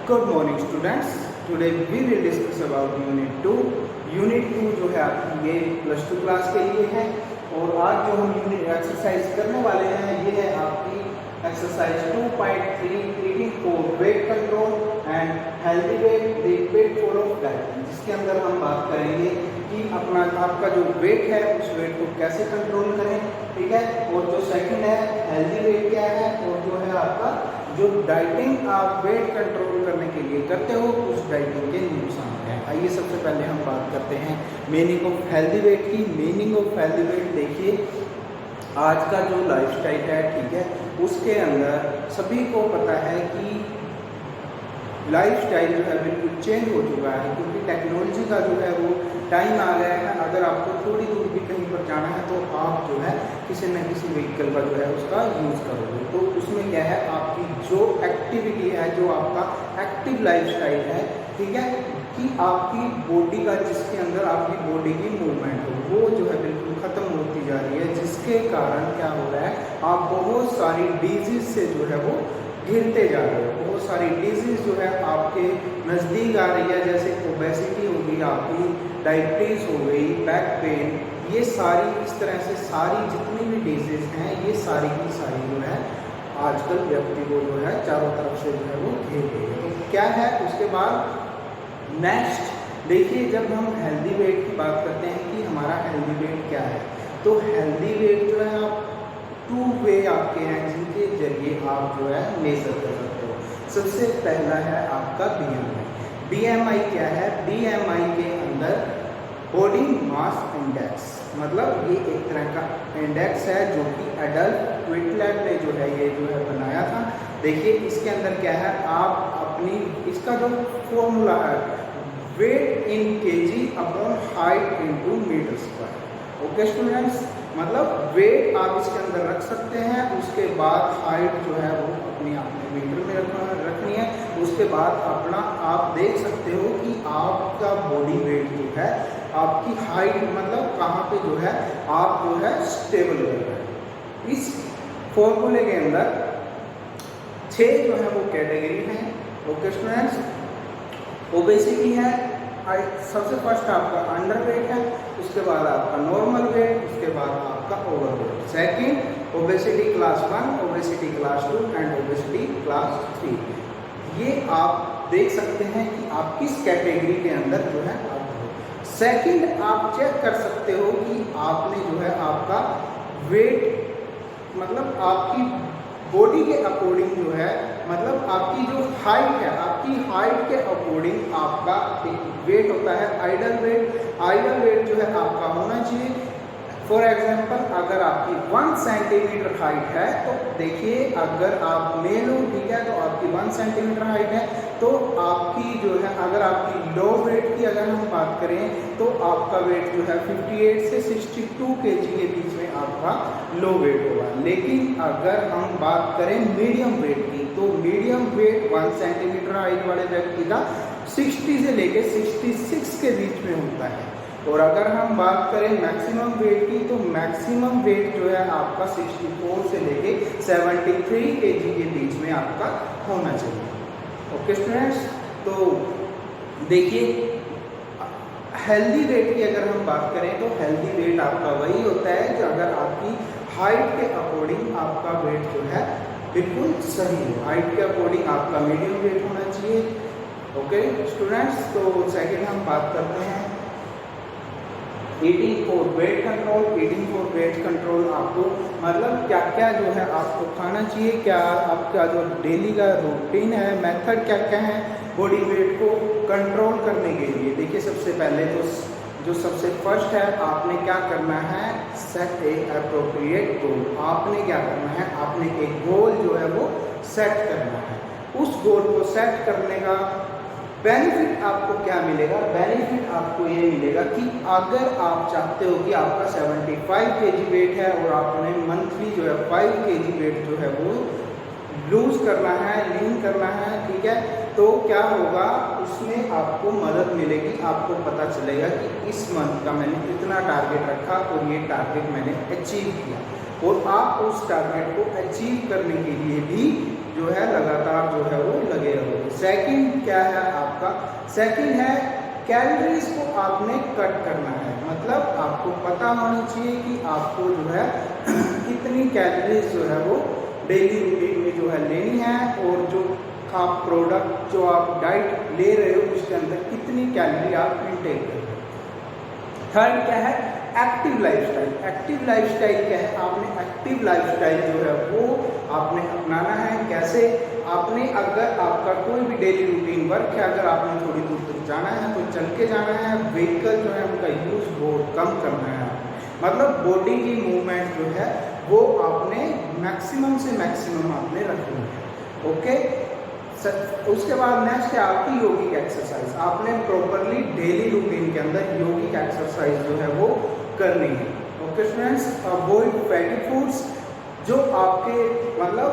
Good morning students. Today we will discuss about Unit 2. Unit 2 जो है आपकी ये +2 क्लास के लिए है और आज जो हम यूनिट एक्सरसाइज करने वाले हैं ये है आपकी exercise 2.3 eating for weight control and healthy weight the pitfall of dieting, जिसके अंदर हम बात करेंगे कि अपना आपका जो वेट है उस वेट को कैसे कंट्रोल करें, ठीक है। और जो सेकंड है हेल्दी वेट क्या है, और जो है आपका जो डाइटिंग आप वेट कंट्रोल करने के लिए करते हो उस डाइटिंग के नुकसान क्या है। आइए सबसे पहले हम बात करते हैं मीनिंग ऑफ हेल्दी वेट की। मीनिंग ऑफ हेल्दी वेट देखिए, आज का जो लाइफस्टाइल है, ठीक है, उसके अंदर सभी को पता है कि लाइफस्टाइल जो है बिल्कुल चेंज हो चुका है, क्योंकि टेक्नोलॉजी का जो है वो टाइम आ गया है। अगर आपको थोड़ी दूर भी कहीं पर जाना है तो आप जो है किसी न किसी व्हीकल का जो है उसका यूज़ करोगे। तो उसमें क्या है, आपकी जो एक्टिविटी है, जो आपका एक्टिव लाइफस्टाइल है, ठीक है, कि आपकी बॉडी का, जिसके अंदर आपकी बॉडी की मूवमेंट हो, वो जो है बिल्कुल ख़त्म होती जा रही है, जिसके कारण क्या हो रहा है, आप बहुत सारी डिजीज से जो है वो घिरते जा रहे हो। बहुत सारी डिजीज जो है आपके नज़दीक आ रही है, जैसे ओबेसिटी हो गई, आपकी डायबिटीज़ हो गई, बैक पेन, ये सारी इस तरह से सारी जितनी भी डिजीज हैं ये सारी की सारी जो है आजकल व्यक्ति को जो है चारों तरफ से जो है वो घेर रही है। तो क्या है उसके बाद नेक्स्ट देखिए, जब हम हेल्दी वेट की बात करते हैं कि हमारा हेल्दी वेट क्या है, तो हेल्दी वेट जो है आप 2 वे आपके हैं जिनके जरिए आप जो है मेजर कर सकते हो। सबसे पहला है आपका BMI। BMI क्या है, BMI के अंदर बॉडी मास इंडेक्स, मतलब ये एक तरह का इंडेक्स है जो कि एडल्ट ट्विटलैब ने जो है ये जो है बनाया था। देखिए इसके अंदर क्या है, आप अपनी इसका जो फॉर्मूला है weight in KG upon height into metre square. Okay students, मतलब वेट आप इसके अंदर रख सकते हैं, उसके बाद हाइट जो है वो अपनी आपने मीटर में रखनी है। उसके बाद अपना आप देख सकते हो कि आपका बॉडी वेट जो है, आपकी हाइट मतलब कहाँ पे जो है आप जो है स्टेबल कर रहे हैं। इस फॉर्मूले के अंदर 6 जो है वो कैटेगरी हैं। ओके स्टूडेंट्स, ओबेसिटी है, सबसे फर्स्ट आपका अंडर वेट है, उसके बाद आपका नॉर्मल वेट, उसके बाद आपका over weight. Second obesity class 1, obesity class 2 and obesity class 3। ये आप देख सकते हैं कि आप किस कैटेगरी के अंदर जो है आप हो। सेकंड आप चेक कर सकते हो कि आपने जो है आपका वेट, मतलब आपकी बॉडी के अकॉर्डिंग जो है, मतलब आपकी जो हाइट है, आपकी हाइट के अकॉर्डिंग आपका वेट होता है आइडल वेट। आइडल वेट जो है आपका होना चाहिए, फॉर एग्जांपल अगर आपकी 1 सेंटीमीटर हाइट है तो देखिए अगर आप मेल हो, ठीक है, तो आपकी 1 सेंटीमीटर हाइट है, तो आपकी जो है अगर आपकी लो वेट की अगर हम बात करें तो आपका वेट जो है 58 से 62 kg के बीच में आपका लो वेट होगा। लेकिन अगर हम बात करें मीडियम वेट की, तो मीडियम वेट 1 सेंटीमीटर हाइट वाले व्यक्ति का 60 से लेकर 66 के बीच में होता है। और अगर हम बात करें मैक्सिमम वेट की, तो मैक्सिमम वेट जो है आपका 64 से लेके 73 kg के बीच में आपका होना चाहिए। ओके स्टूडेंट्स, तो देखिए हेल्दी वेट की अगर हम बात करें तो हेल्दी वेट आपका वही होता है जो अगर आपकी हाइट के अकॉर्डिंग आपका वेट जो है बिल्कुल सही हो। हाइट के अकॉर्डिंग आपका मीडियम वेट होना चाहिए। ओके स्टूडेंट्स, तो सेकंड हम बात करते हैं eating for weight control. Eating for weight control आपको मतलब क्या क्या जो है आपको खाना चाहिए, क्या आपका जो डेली का रूटीन है, मेथड क्या क्या है बॉडी वेट को कंट्रोल करने के लिए। देखिए सबसे पहले तो जो सबसे फर्स्ट है, आपने क्या करना है, सेट ए अप्रोप्रिएट गोल। आपने क्या करना है, आपने एक गोल जो है वो सेट करना है। उस गोल को सेट करने का बेनिफिट आपको क्या मिलेगा, बेनिफिट आपको ये मिलेगा कि अगर आप चाहते हो कि आपका 75 kg वेट है और आपने मंथली जो है 5 kg वेट जो है वो लूज करना है, लीन करना है, ठीक है, तो क्या होगा, उसमें आपको मदद मिलेगी। आपको पता चलेगा कि इस मंथ का मैंने इतना टारगेट रखा और ये टारगेट मैंने अचीव किया, और आप उस टारगेट को अचीव करने के लिए भी जो है लगातार जो है वो लगे रहोगे। सेकंड क्या है आपका, सेकंड है कैलोरीज को आपने कट करना है। मतलब आपको पता होना चाहिए कि आपको जो है कितनी कैलोरीज जो है वो डेली रूटीन में जो है लेनी है, और जो आप प्रोडक्ट जो आप डाइट ले रहे हो उसके अंदर कितनी कैलोरी आप इनटेक कर रहे हो। थर्ड क्या है, एक्टिव लाइफस्टाइल। एक्टिव लाइफस्टाइल क्या है, आपने एक्टिव लाइफस्टाइल जो है वो आपने अपनाना है। कैसे, आपने अगर आपका कोई भी डेली रूटीन वर्क है, अगर आपने थोड़ी दूर तक जाना है तो चल के जाना है। व्हीकल जो है उनका यूज बहुत कम करना है। मतलब बॉडी की मूवमेंट जो है वो आपने मैक्सिमम से मैक्सिमम आपने रखनी है। ओके, उसके बाद नेक्स्ट है आपकी योगिक एक्सरसाइज। आपने प्रॉपरली डेली रूटीन के अंदर योगिक एक्सरसाइज जो है वो करनी है। Okay students, avoid fatty foods. जो आपके मतलब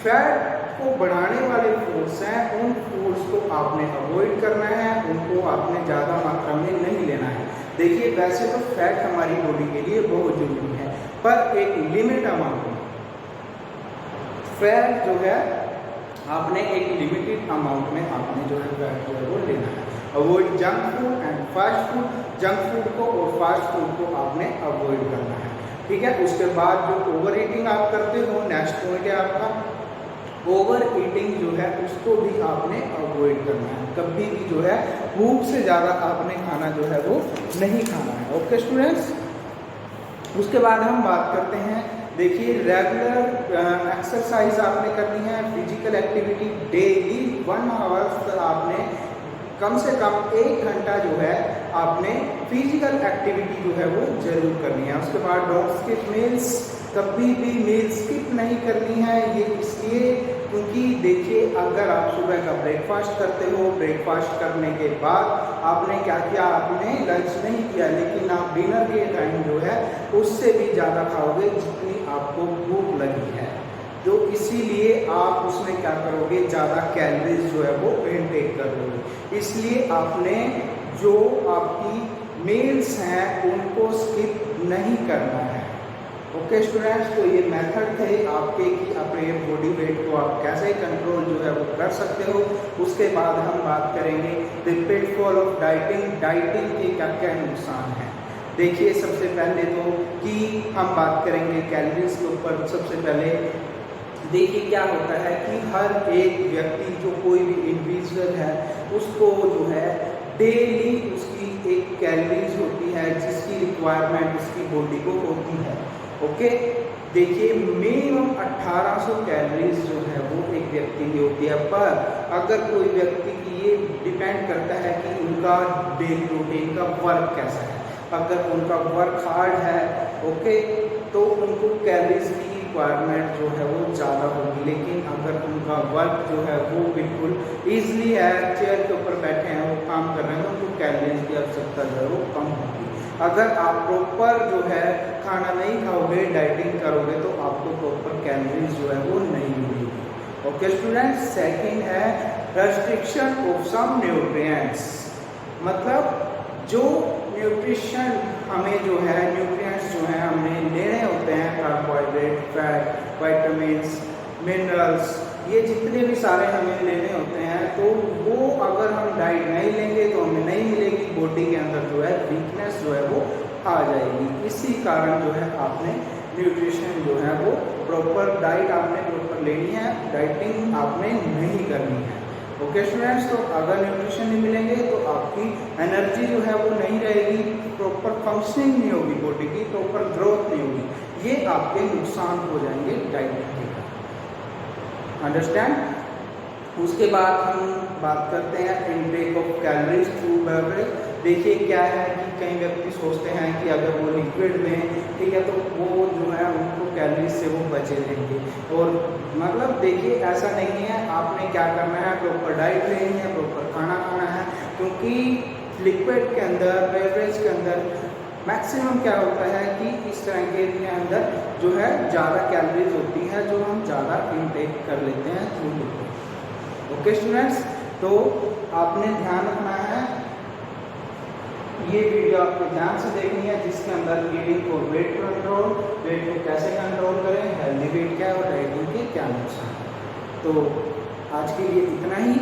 फैट को बढ़ाने वाले फूड्स हैं, उन फूड्स को आपने अवॉइड करना है, उनको आपने ज़्यादा मात्रा में नहीं लेना है। देखिए वैसे तो फैट हमारी बॉडी के लिए बहुत जरूरी है, पर एक लिमिट अमाउंट में फैट जो है आपने एक लिमिटेड अमाउंट में आपने जो है फैट जो है वो लेना है। Avoid junk food and fast food. Junk food को और फास्ट फूड को आपने अवॉइड करना है, ठीक है। उसके बाद जो ओवर ईटिंग आप करते हो, नेक्स्ट पॉइंट है आपका ओवर ईटिंग जो है उसको भी आपने अवॉइड करना है। कभी भी जो है भूख से ज़्यादा आपने खाना जो है वो नहीं खाना है। ओके स्टूडेंट्स, उसके बाद हम बात करते हैं, देखिए रेगुलर एक्सरसाइज आपने करनी है। फिजिकल एक्टिविटी डेली 1 आवर आपने कम से कम 1 घंटा जो है आपने फिजिकल एक्टिविटी जो है वो जरूर करनी है। उसके बाद डोंट स्किप मील्स। कभी भी मील स्किप नहीं करनी है। ये इसलिए क्योंकि देखिए अगर आप सुबह का ब्रेकफास्ट करते हो, ब्रेकफास्ट करने के बाद आपने क्या किया, आपने लंच नहीं किया, लेकिन आप डिनर के टाइम जो है उससे भी ज़्यादा खाओगे जितनी आपको भूख लगी है। तो इसीलिए आप उसमें क्या करोगे, ज़्यादा कैलोरीज जो है वो इनटेक कर लोगे। इसलिए आपने जो आपकी मील्स हैं उनको स्किप नहीं करना है। ओके स्टूडेंट्स, तो ये मेथड थे आपके कि अपने बॉडी वेट को आप कैसे कंट्रोल जो है वो कर सकते हो। उसके बाद हम बात करेंगे the pitfall of dieting. Dieting के क्या क्या नुकसान हैं। देखिए सबसे पहले तो कि हम बात करेंगे कैलोरीज के ऊपर। सबसे पहले देखिए क्या होता है कि हर एक व्यक्ति जो कोई भी इंडिविजुअल है उसको जो है डेली उसकी एक कैलोरीज होती है जिसकी रिक्वायरमेंट उसकी बॉडी को होती है। ओके, देखिए मिनिमम 1800 कैलोरीज जो है वो एक व्यक्ति की होती है। पर अगर कोई व्यक्ति की ये डिपेंड करता है कि उनका डेली रूटीन का वर्क कैसा है। अगर उनका वर्क हार्ड है ओके, तो उनको कैलोरीज की रिक्वायरमेंट जो है वो ज़्यादा होगी। लेकिन अगर उनका वर्क जो है वो बिल्कुल ईजिली है, चेयर के ऊपर बैठे हैं, वो काम कर रहे हैं, तो उनको कैलोरीज की आवश्यकता जो है वो कम होगी। अगर आप प्रॉपर जो है खाना नहीं खाओगे, डाइटिंग करोगे, तो आपको प्रॉपर कैलोरीज जो है वो नहीं मिलेगी। ओके स्टूडेंट्स, सेकंड है रेस्ट्रिक्शन ऑफ सम न्यूट्रिएंट्स। मतलब जो न्यूट्रिशन हमें जो है न्यूट्रिएंट्स जो है हमें लेने होते हैं, कार्बोहाइड्रेट, फैट, विटामिन्स, मिनरल्स, ये जितने भी सारे हमें लेने होते हैं, तो वो अगर हम डाइट नहीं लेंगे तो हमें नहीं मिलेगी। बॉडी के अंदर जो है वीकनेस जो है वो आ जाएगी। इसी कारण जो है आपने न्यूट्रिशन जो है वो प्रॉपर डाइट आपने प्रॉपर लेनी है, डाइटिंग आपने नहीं करनी है। ओके स्टूडेंट्स, तो अगर न्यूट्रिशन नहीं मिलेंगे तो आपकी एनर्जी जो है वो नहीं रहेगी, प्रॉपर फंक्शनिंग नहीं होगी बॉडी की, प्रॉपर ग्रोथ नहीं होगी। ये आपके नुकसान हो जाएंगे डाइट के। अंडरस्टैंड। उसके बाद हम बात करते हैं intake of calories through beverage. देखिए क्या है कि कई व्यक्ति सोचते हैं कि अगर वो लिक्विड में, ठीक है, तो वो जो है उनको कैलोरीज से वो बचे रहेंगे। और मतलब देखिए ऐसा नहीं है, आपने क्या करना है, प्रॉपर डाइट लेनी है, प्रॉपर खाना खाना है। क्योंकि लिक्विड के अंदर, बेवरेज के अंदर मैक्सिमम क्या होता है कि इस तरह के अंदर जो है ज़्यादा कैलोरीज होती है जो हम ज़्यादा इनटेक कर लेते हैं थ्रू लिक्विड। ओके स्टूडेंट्स, तो आपने ध्यान रखना है, ये वीडियो आपको ध्यान से देखनी है जिसके अंदर ईटिंग और वेट कंट्रोल, वेट को कैसे कंट्रोल करें, हेल्दी वेट क्या है और डाइटिंग के क्या नुकसान है। तो आज के लिए इतना ही।